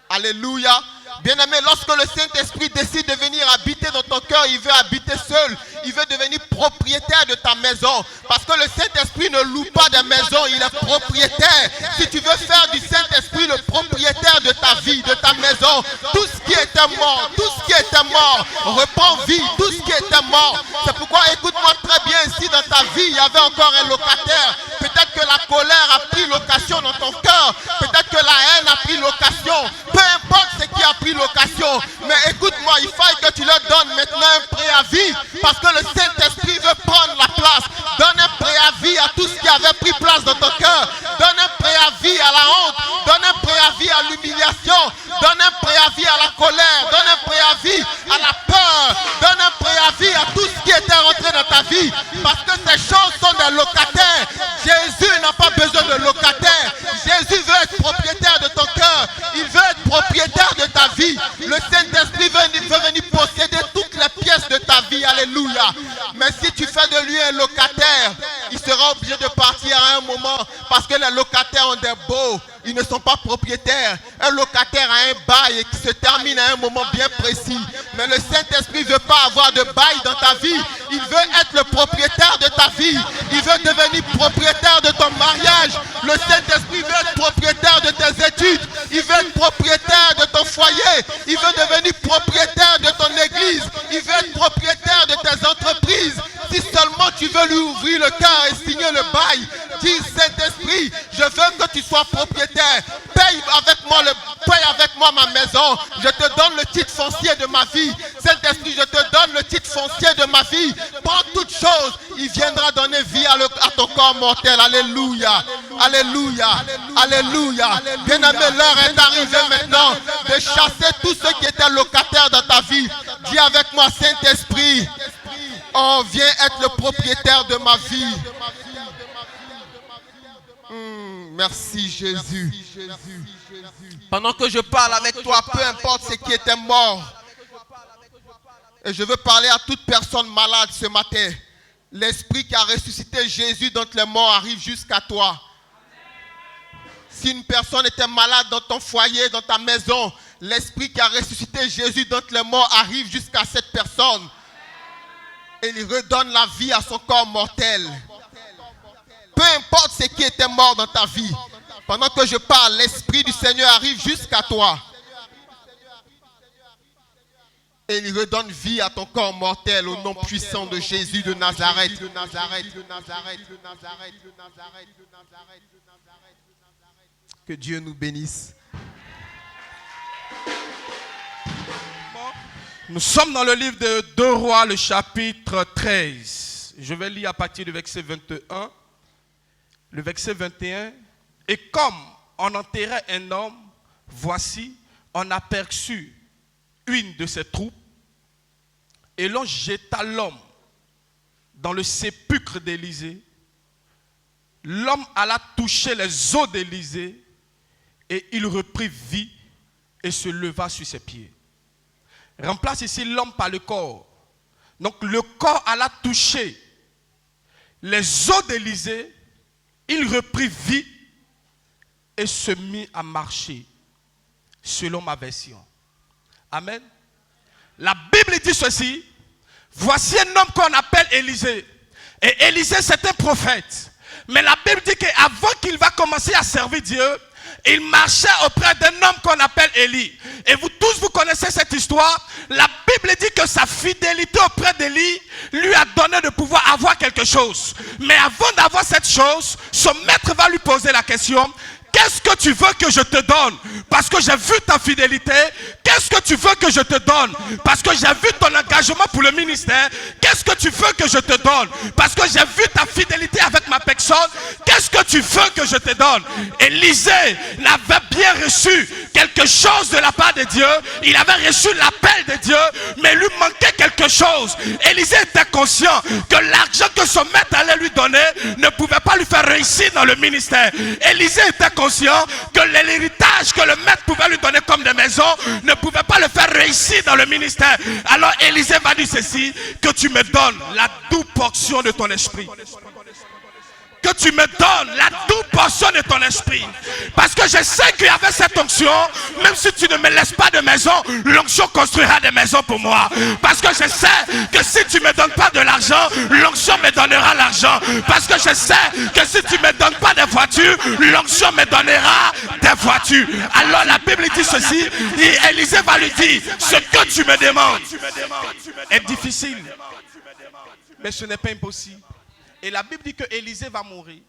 Alléluia. Bien-aimé, lorsque le Saint-Esprit décide de venir habiter dans ton cœur, il veut habiter seul. Il veut devenir propriétaire de ta maison. Parce que le Saint-Esprit ne loue pas des maisons, il est propriétaire. Si tu veux faire du Saint-Esprit le propriétaire de ta vie, de ta maison, tout ce qui était mort, reprend vie, tout ce qui était mort. C'est pourquoi, écoute-moi très bien, si dans ta vie, il y avait encore un locataire, peut-être que la colère a pris location dans ton cœur, peut-être que la haine a pris location, peu importe ce qui a pris location, mais écoute-moi, il faut que tu leur donnes maintenant un préavis, parce que le Saint-Esprit veut prendre la place. Donne un préavis à tout ce qui avait pris place dans ton cœur. Donne un préavis à la honte, donne un préavis à l'humiliation, donne un préavis à la colère, donne un préavis à la peur, donne un préavis à tout ce qui était rentré dans ta vie, parce que ces choses sont des locataires. Jésus n'a pas besoin de locataires. Jésus veut être propriétaire de ton cœur. Il veut être propriétaire de ta vie. Le Saint-Esprit veut venir posséder toutes les pièces de ta vie. Alléluia. Mais si tu fais de lui un locataire, il sera obligé de partir à un moment, parce que les locataires ont des baux. Ils ne sont pas propriétaires. Un locataire a un bail qui se termine à un moment bien précis. Mais le Saint-Esprit ne veut pas avoir de bail dans ta vie. Il veut être le propriétaire de ta vie. Il veut devenir propriétaire de ton mariage. Le Saint-Esprit veut être propriétaire de tes études. Il veut être propriétaire de ton foyer. Il veut devenir propriétaire de ton église. Il veut être propriétaire de tes entreprises. Si seulement tu veux lui ouvrir le cœur et signer le bail, dis Saint-Esprit, je veux que tu sois propriétaire. Paye avec moi ma maison. Je te donne le titre foncier de ma vie. Saint-Esprit, je te donne le titre foncier de ma vie. Prends toutes choses. Il viendra donner vie à ton corps mortel. Alléluia. Alléluia. Alléluia. Bien-aimé, l'heure est arrivée maintenant de chasser tous ceux qui étaient locataires dans ta vie. Dis avec moi, Saint-Esprit, oh, viens être le propriétaire de ma vie. Merci Jésus. Pendant que je parle avec toi, peu importe ce qui était mort, et je veux parler à toute personne malade ce matin, l'Esprit qui a ressuscité Jésus d'entre les morts arrive jusqu'à toi. Si une personne était malade dans ton foyer, dans ta maison, l'Esprit qui a ressuscité Jésus d'entre les morts arrive jusqu'à cette personne. Et il redonne la vie à son corps mortel. Peu importe ce qui était mort dans ta vie, pendant que je parle, l'Esprit du Seigneur arrive jusqu'à toi. Et il redonne vie à ton corps mortel au nom puissant de Jésus de Nazareth. Que Dieu nous bénisse. Nous sommes dans le livre de 2 Rois, le chapitre 13. Je vais lire à partir du verset 21. Le verset 21. Et comme on enterrait un homme, voici, on aperçut une de ses troupes, et l'on jeta l'homme dans le sépulcre d'Élisée. L'homme alla toucher les os d'Élisée, et il reprit vie et se leva sur ses pieds. Remplace ici l'homme par le corps. Donc le corps alla toucher les os d'Élisée, il reprit vie et se mit à marcher, selon ma version. Amen. La Bible dit ceci. Voici un homme qu'on appelle Élisée. Et Élisée, c'est un prophète. Mais la Bible dit qu'avant qu'il va commencer à servir Dieu, il marchait auprès d'un homme qu'on appelle Élie. Et vous tous, vous connaissez cette histoire. La Bible dit que sa fidélité auprès d'Élie lui a donné de pouvoir avoir quelque chose. Mais avant d'avoir cette chose, son maître va lui poser la question: Qu'est-ce que tu veux que je te donne? Parce que j'ai vu ta fidélité. Qu'est-ce que tu veux que je te donne? Parce que j'ai vu ton engagement pour le ministère. Qu'est-ce que tu veux que je te donne? Parce que j'ai vu ta fidélité avec ma personne. Qu'est-ce que tu veux que je te donne? Élisée n'avait bien reçu quelque chose de la part de Dieu. Il avait reçu l'appel de Dieu, mais lui manquait quelque chose. Élisée était conscient que l'argent que son maître allait lui donner ne pouvait pas lui faire réussir dans le ministère. Élisée était conscient que l'héritage que le maître pouvait lui donner comme des maisons ne pouvait pas le faire réussir dans le ministère. Alors Élisée va dire ceci: que tu me donnes la double portion de ton esprit. Que tu me donnes la double portion de ton esprit. Parce que je sais qu'il y avait cette onction. Même si tu ne me laisses pas de maison, l'onction construira des maisons pour moi. Parce que je sais que si tu ne me donnes pas de l'argent, l'onction me donnera l'argent. Parce que je sais que si tu ne me donnes pas de voitures, l'onction me donnera des voitures. Alors la Bible dit ceci, et Élisée va lui dire: ce que tu me demandes est difficile, mais ce n'est pas impossible. Et la Bible dit que Élisée va mourir.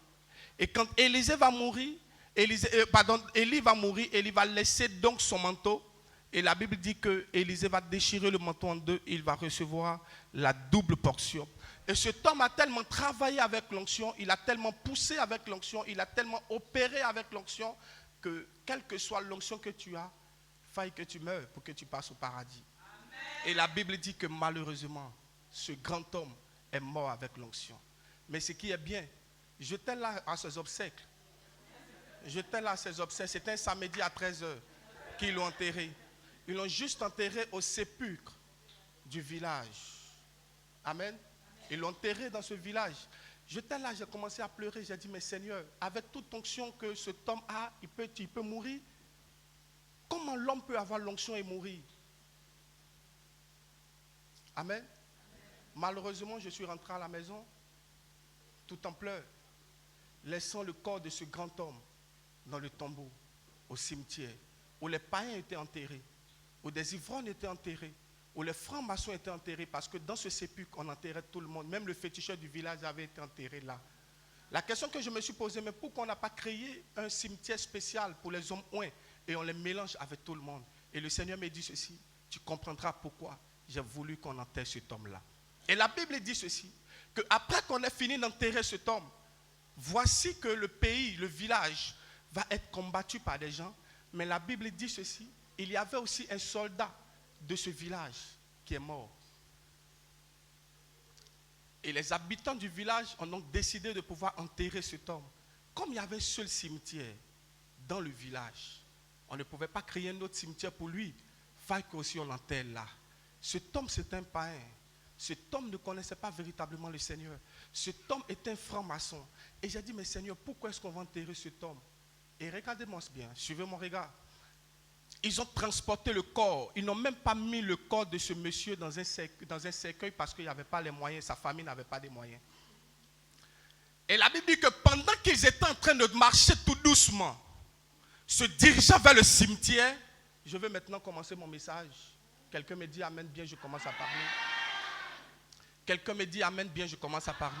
Et quand Élisée va mourir, Élie va mourir, Élie va laisser donc son manteau. Et la Bible dit que Élisée va déchirer le manteau en deux. Il va recevoir la double portion. Et cet homme a tellement travaillé avec l'onction, il a tellement poussé avec l'onction, il a tellement opéré avec l'onction, que quelle que soit l'onction que tu as, faille que tu meurs pour que tu passes au paradis. Amen. Et la Bible dit que malheureusement, ce grand homme est mort avec l'onction. Mais ce qui est bien, j'étais là à ses obsèques. J'étais là à ses obsèques. C'était un samedi à 13h qu'ils l'ont enterré. Ils l'ont juste enterré au sépulcre du village. Amen. Ils l'ont enterré dans ce village. J'étais là, j'ai commencé à pleurer. J'ai dit: mais Seigneur, avec toute onction que cet homme a, il peut mourir. Comment l'homme peut avoir l'onction et mourir? Amen. Malheureusement, je suis rentré à la maison tout en pleurs, laissant le corps de ce grand homme dans le tombeau, au cimetière, où les païens étaient enterrés, où des ivrognes étaient enterrés, où les francs-maçons étaient enterrés, parce que dans ce sépulcre, on enterrait tout le monde. Même le féticheur du village avait été enterré là. La question que je me suis posée, mais pourquoi on n'a pas créé un cimetière spécial pour les hommes oints et on les mélange avec tout le monde? Et le Seigneur me dit ceci: tu comprendras pourquoi j'ai voulu qu'on enterre cet homme-là. Et la Bible dit ceci, qu'après qu'on ait fini d'enterrer cet homme, voici que le pays, le village, va être combattu par des gens. Mais la Bible dit ceci, il y avait aussi un soldat de ce village qui est mort. Et les habitants du village ont donc décidé de pouvoir enterrer cet homme. Comme il y avait un seul cimetière dans le village, on ne pouvait pas créer un autre cimetière pour lui. Il fallait qu'aussi on l'enterre là. Cet homme, c'est un païen. Cet homme ne connaissait pas véritablement le Seigneur. Cet homme est un franc-maçon. Et j'ai dit: mais Seigneur, pourquoi est-ce qu'on va enterrer cet homme? Et regardez-moi bien, suivez mon regard. Ils ont transporté le corps. Ils n'ont même pas mis le corps de ce monsieur dans un cercueil parce qu'il n'y avait pas les moyens. Sa famille n'avait pas les moyens. Et la Bible dit que pendant qu'ils étaient en train de marcher tout doucement, se dirigeant vers le cimetière, je vais maintenant commencer mon message. Quelqu'un me dit amen, bien, je commence à parler. Quelqu'un me dit amen, bien, je commence à parler.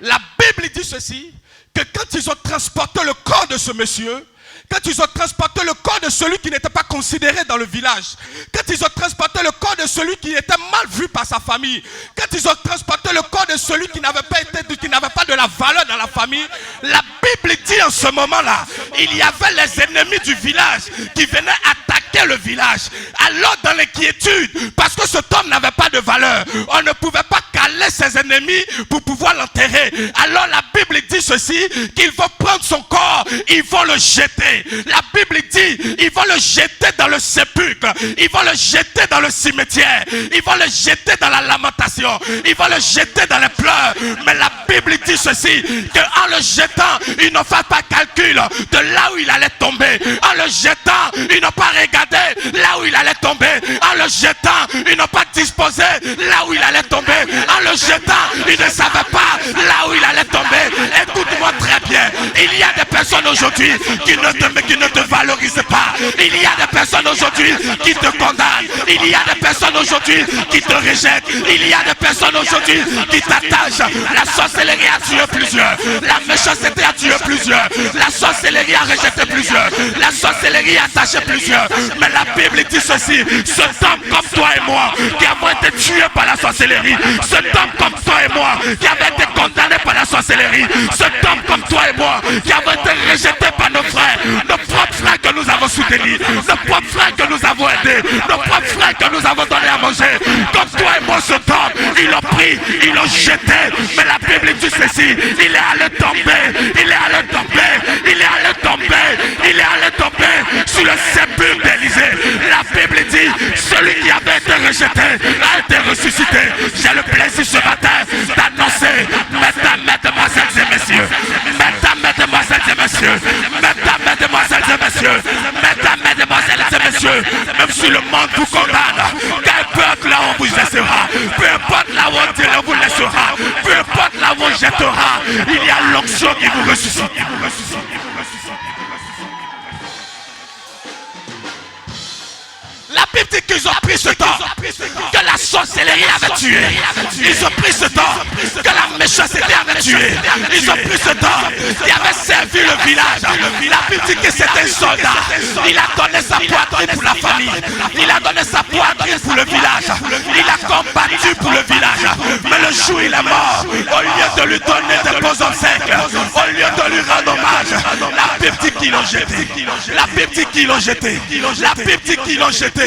La Bible dit ceci, que quand ils ont transporté le corps de ce monsieur, quand ils ont transporté le corps de celui qui n'était pas considéré dans le village, quand ils ont transporté le corps de celui qui était mal vu par sa famille, quand ils ont transporté le corps de celui qui n'avait pas de la valeur dans la famille, la Bible dit en ce moment-là, il y avait les ennemis du village qui venaient attaquer le village. Alors dans l'inquiétude, parce que cet homme n'avait pas de valeur, on ne pouvait pas caler ses ennemis pour pouvoir l'enterrer. Alors la Bible dit ceci, qu'ils vont prendre son corps, ils vont le jeter. La Bible dit, ils vont le jeter dans le sépulcre, ils vont le jeter dans le cimetière, ils vont le jeter dans la lamentation, ils vont le jeter dans les pleurs. Mais la Bible dit ceci, qu'en le jetant, ils n'ont fait pas calcul de là où il allait tomber. En le jetant, ils n'ont pas regardé là où il allait tomber. En le jetant, ils n'ont pas disposé là où il allait tomber. En le jetant, ils ne savaient pas là où il allait tomber. Écoute-moi très bien, il y a des personnes aujourd'hui qui ne te valorisent pas. Il y a des personnes aujourd'hui aujourd'hui qui te condamnent. Il y a des personnes aujourd'hui qui te rejettent. Il y a des personnes aujourd'hui qui t'attachent. La sorcellerie a tué plusieurs. La méchanceté a tué plusieurs. La sorcellerie a rejeté plusieurs. La sorcellerie a attaché plusieurs. Mais la Bible dit ceci: cet homme comme toi et moi qui avons été tués par la sorcellerie, cet homme comme toi et moi qui avait été condamné par la sorcellerie, cet homme comme toi et moi qui avons été rejetés par nos frères, nos propres frères que nous avons soutenus, nos propres frères que nous avons aidés, nos propres frères que nous avons donné à manger, comme toi et moi, cet homme, ils l'ont pris, ils l'ont jeté. Mais la Bible dit ceci: il est allé tomber, il est allé tomber, il est allé tomber, il est allé tomber sur le sépulcre d'Élisée. La Bible dit: celui qui avait été rejeté a été ressuscité. J'ai le plaisir ce matin d'annoncer, mesdames, mesdemoiselles et messieurs, mesdames, mesdemoiselles et messieurs, mesdames, mesdemoiselles et messieurs, mesdames, mesdemoiselles et messieurs, même si le monde vous condamne, qu'importe là où on vous laissera, peu importe là où on vous laissera, peu importe là où on jettera, il y a l'onction qui vous ressuscite. La Bible dit qu'ils ont pris ce temps que la sorcellerie avait tué. Ils ont pris ce temps que la méchanceté avait tué. Ils ont pris ce temps qui avait servi le village. La Bible dit que c'est un soldat. Il a donné sa poitrine pour la famille. Il a donné sa poitrine pour le village. Il a combattu pour le village. Mais le jour où il est mort, au lieu de lui donner des beaux obsèques, au lieu de lui rendre hommage, la Bible dit qu'ils l'ont jeté. La Bible dit qu'ils l'ont jeté. La Bible dit qu'ils l'ont jeté.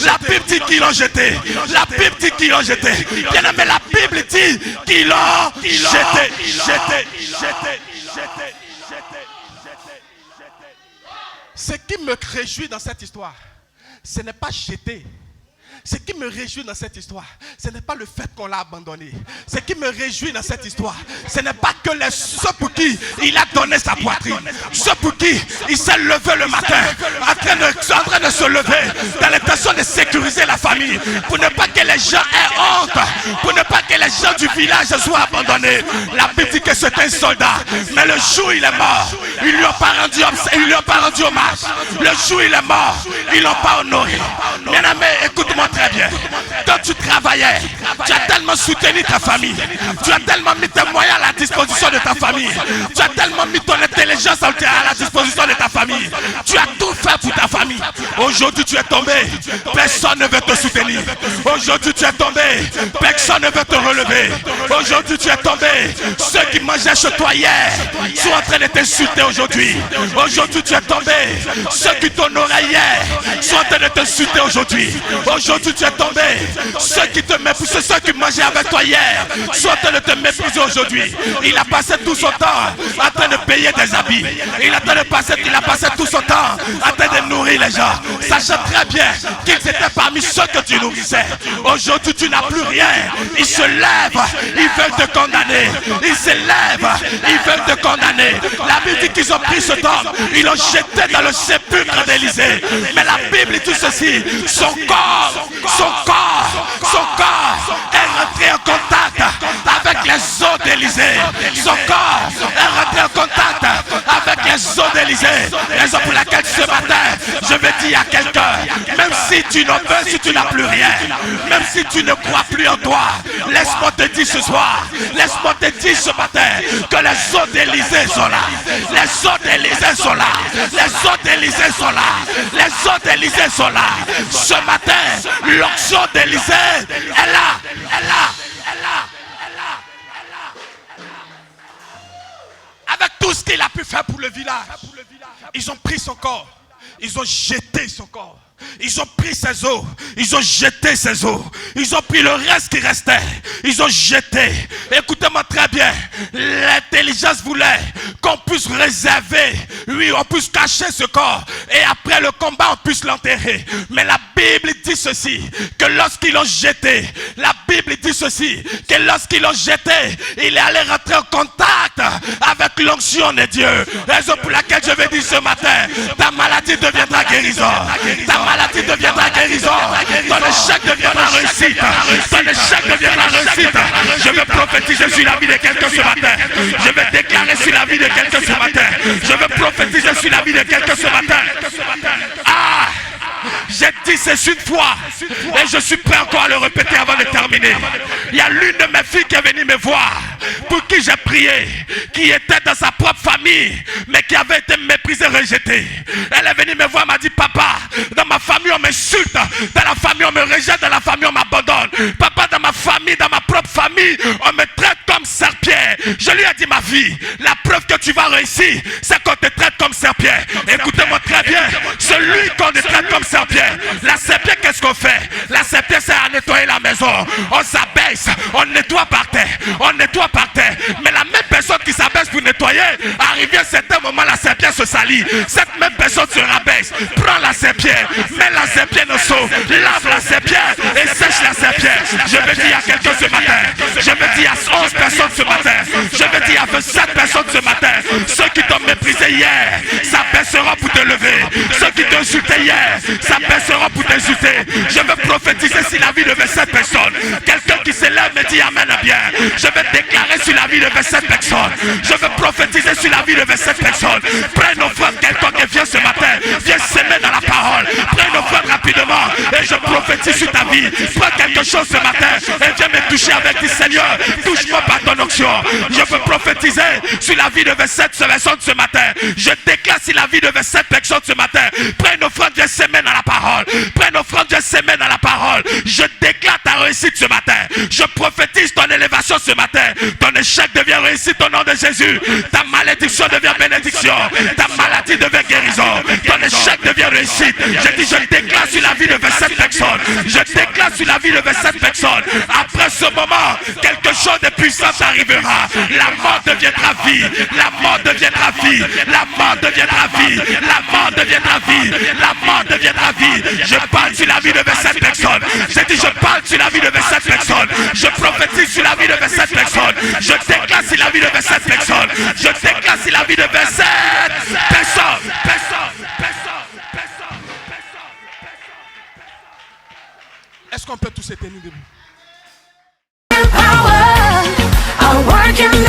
La Bible dit qu'ils l'ont jeté. La Bible dit qu'ils l'ont jeté. Bien aimé, la Bible dit qu'ils l'ont jeté. Ce qui me réjouit dans cette histoire, ce n'est pas jeter. Ce qui me réjouit dans cette histoire, ce n'est pas le fait qu'on l'a abandonné. Ce qui me réjouit dans cette histoire, ce n'est pas que ceux pour qui il a donné sa poitrine, ceux pour qui il s'est levé le matin, en train de se lever, dans l'intention de sécuriser la famille, pour ne pas que les gens aient honte, pour ne pas que les gens du village soient abandonnés. La Bible dit que c'est un soldat, mais le jour où il est mort, ils lui ont pas rendu hommage. Le jour où il est mort, ils l'ont pas honoré. Bien aimé, écoute-moi très bien. Quand tu travaillais, tu as tellement soutenu ta famille, tu as tellement mis tes moyens à la disposition de ta famille, tu as tellement mis ton intelligence à la disposition de ta famille, tu as tout fait pour ta famille. Aujourd'hui tu es tombé, personne ne veut te soutenir. Aujourd'hui tu es tombé, personne ne veut te relever. Aujourd'hui tu es tombé, ceux qui mangeaient chez toi hier sont en train de t'insulter aujourd'hui. Aujourd'hui tu es tombé, ceux qui t'honoraient hier sont en train de t'insulter aujourd'hui. Aujourd'hui tu es tombé, ceux qui te méprisent, ceux qui mangeaient avec toi hier sont en train de te mépriser aujourd'hui. Il a passé tout son temps en train de payer des habits. Il a passé tout son temps en train de nourrir les gens, sachant très bien qu'ils étaient parmi ceux que tu nourrissais. Aujourd'hui tu n'as plus rien. Ils se lèvent, ils veulent te condamner. Ils se lèvent, ils veulent te condamner. La Bible dit qu'ils ont pris ce homme, ils l'ont jeté dans le sépulcre d'Élisée. Mais la Bible dit ceci: son corps est rentré en contact avec les os d'Élisée. Son corps est rentré en contact avec les os d'Élisée. Raison pour laquelle ce matin, je vais dire à quelqu'un, même si tu n'en veux, si tu n'as plus rien, même si tu ne crois plus en toi, laisse-moi te dire ce soir, laisse-moi te dire ce matin, que les os d'Élisée sont là. Les os d'Élisée sont là. Les os d'Élisée sont là. Les os d'Élisée sont là. Ce matin, l'onction d'Élisée est là. Avec tout ce qu'il a pu faire pour le village, ils ont pris son corps, ils ont jeté son corps. Ils ont pris ses os, ils ont jeté ses os, ils ont pris le reste qui restait, ils ont jeté. Écoutez-moi très bien, l'intelligence voulait qu'on puisse réserver, oui, on puisse cacher ce corps, et après le combat on puisse l'enterrer. Mais la Bible dit ceci, que lorsqu'ils l'ont jeté, la Bible dit ceci, que lorsqu'ils l'ont jeté, il est allé rentrer en contact avec l'onction de Dieu. Raison pour laquelle je vais dire ce matin, ta maladie deviendra guérison. Ta maladie deviendra guérison. Ton échec deviendra réussite. Ton échec deviendra réussite. Je veux prophétiser sur la vie de quelqu'un ce matin. Je vais déclarer sur la vie de quelqu'un ce matin. Je veux prophétiser sur la vie de quelqu'un ce matin. Ah! J'ai J'ai dit c'est une fois. Et je suis prêt encore à le répéter avant de terminer. Il y a l'une de mes filles qui est venue me voir, pour qui j'ai prié, qui était dans sa propre famille, mais qui avait été méprisée, rejetée. Elle est venue me voir, m'a dit, papa, dans ma famille on m'insulte, dans la famille on me rejette, dans la famille on m'abandonne. Papa, dans ma famille, dans ma propre famille, on me traite comme serpillère. Je lui ai dit, ma fille, la preuve que tu vas réussir, c'est qu'on te traite comme serpillère. Écoutez-moi très bien, celui qu'on te traite comme serpillère, la serpillère, qu'est-ce qu'on fait? La serpillère, c'est à nettoyer la maison. On s'abaisse, on nettoie par terre, on nettoie par terre. Mais la même personne qui s'abaisse pour nettoyer, arrivé à un certain moment, la serpillère se salit. Cette même personne se rabaisse, prend la serpillère, met la serpillère dans seau, lave la serpillère et sèche la serpillère. Je veux dire à quelqu'un ce matin, je veux dire à 11 personnes ce matin, je veux dire à 27 personnes ce matin, ceux qui t'ont méprisé hier, s'abaisseront pour te lever. Ceux qui t'ont insulté hier, s'abaisseront pour t'insulter. Je veux prophétiser sur la vie de 27 personnes. Quelqu'un qui se lève me dit amen bien. Je vais déclarer sur la vie de 27 personnes. Je veux prophétiser sur la vie de 27 personnes. Prends nos frères, quelqu'un qui vient ce matin, viens s'aimer dans la parole. Prends nos frères rapidement et je prophétise sur ta vie. Prends quelque chose ce matin et viens me toucher avec du Seigneur. Touche-moi par ton onction. Je veux prophétiser sur la vie de 27 personnes ce matin. Je déclare sur la vie de 27 personnes ce matin. Prends nos frères, viens s'aimer dans la parole. Prends nos frères, viens s'aimer dans la parole. Je déclare ta réussite ce matin. Je prophétise ton élévation ce matin. Ton échec devient réussite au nom de Jésus. Ta malédiction devient bénédiction. Ta maladie devient guérison. Ton échec devient réussite. Je dis, je déclare sur la vie de 27 personnes. Je déclare sur la vie de 27 personnes. Après ce moment, quelque chose de puissant arrivera. La mort deviendra vie. La mort deviendra vie. La mort deviendra vie. La mort deviendra vie. La mort deviendra vie. Je parle sur la vie de 27 personnes. Je dis, je parle sur la vie de 27 personnes. Je prophétise sur la vie de 27 personnes. Je déclare sur la vie de 27 personnes. Je déclare sur la vie de 27 personnes. Est-ce qu'on peut tous se tenir debout? Power, I work in